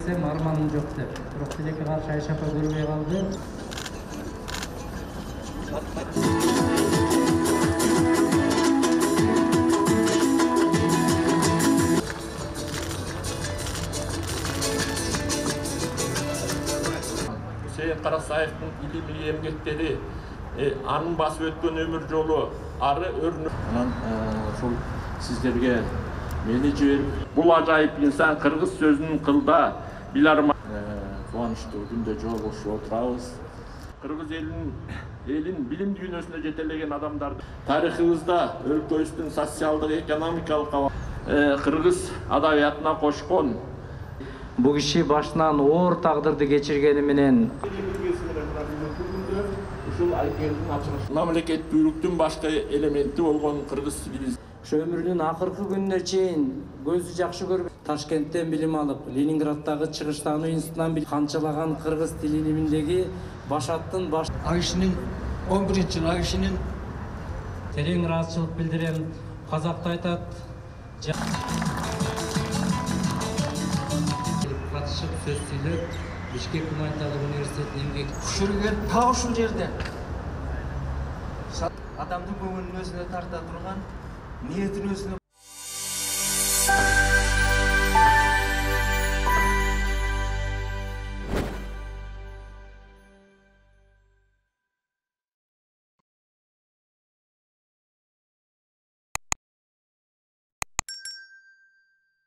Арманым жок деп. Бирок тилекке каршы Айша апа көрбөй калды. Сейит Карасаевдин илимий эмгектери, анын басып өткөн өмүр жолу ары өрнүп. Анан ушул сиздерге мени жиберип, бул ажайып инсан кыргыз сөзүнүн кылда биларма кубанычтуу күндө жолугушуп отурабыз. Кыргыз элин билим дүйнөсүнө жетелеген адамдарды тарыхыбызда өлкөбүздүн социалдык экономикалык кыргыз адабиятына кошкон Бу киши башынан оор тагдырды кечиргени менен ушул айкелдин ачылышы мамлекеттүүлүктүн башка элементи болгон кыргыз тилибиз өмүрүнүн акыркы күнүнө чейин көзү жакшы көрүп Ташкенттен билим алып, Ленинграддагы Чыгыштагы институтунан канчалаган кыргыз тил илиминдеги башаттын Айшынын 11-жылы Айшынын терең ыраазычылык билдирем. Казакта айтат, катышып сөз сүйлөп, Бишкек гуманитарлык университетинин эмгек түшүргөн так ушул жерде адамдын көңүлүн өзүнө тарта турган, ниетин өзүнө